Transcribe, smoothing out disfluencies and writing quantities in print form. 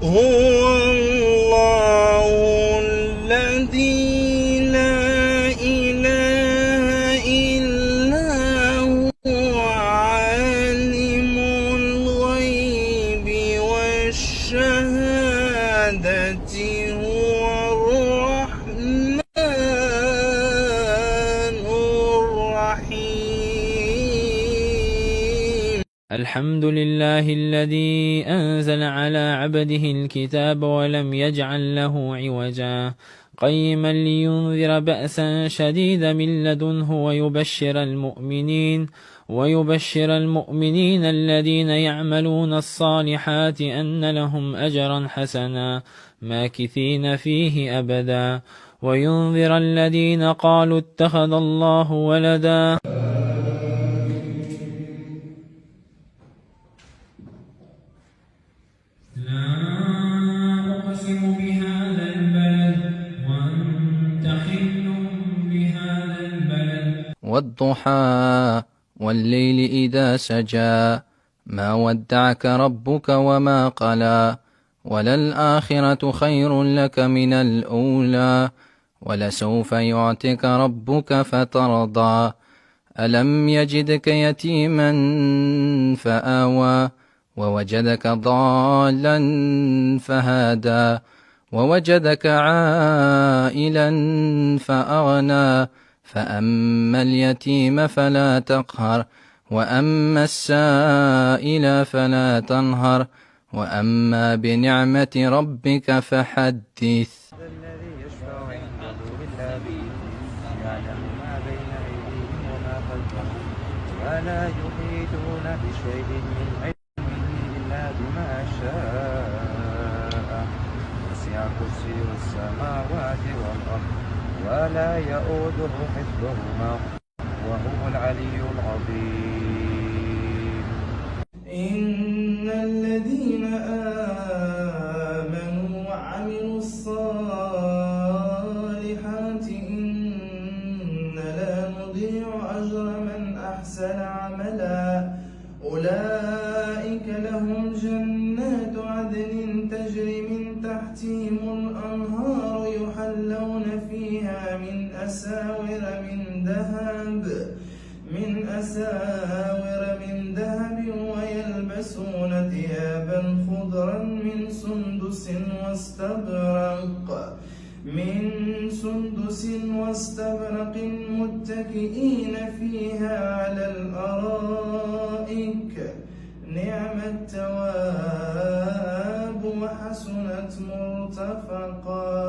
هو الله الذي لا إله إلا هو عالم الغيب والشهادة هو الرحمن الرحيم. الحمد لله الذي أنزل على عبده الكتاب ولم يجعل له عوجا قيما لينذر بأسا شديدا من لدنه ويبشر المؤمنين الذين يعملون الصالحات أن لهم أجرا حسنا ماكثين فيه أبدا وينذر الذين قالوا اتخذ الله ولدا. لا أقسم بهذا البلد وأنت حل بهذا البلد والضحى والليل إذا سجى ما ودعك ربك وما قلى وللآخرة خير لك من الأولى ولسوف يعطيك ربك فترضى ألم يجدك يتيما فآوى ووجدك ضالا فهدى ووجدك عائلا فأغنى فأما اليتيم فلا تقهر وأما السائل فلا تنهر وأما بنعمة ربك فحدث. الذي يشفع عنده إلا بإذنه يعلم ما بين أيديهم وما خلفهم ولا يحيطون بشيء من علمه إلا بما شاء وسع كرسيه السماوات والأرض ولا يؤوده حفظهما وهو العلي العظيم. إن الذين آمنوا وعملوا الصالحات إن لا نضيع أجر من أحسن عملا أولئك لهم جنات عدن تجري من تحتهم الأنهار يحلون فيها من أساور من ذهب ويلبسون ثيابا خضرا من سندس واستبرق متكئين فيها على الأرائك نعم الثواب وحسنت مرتفقا.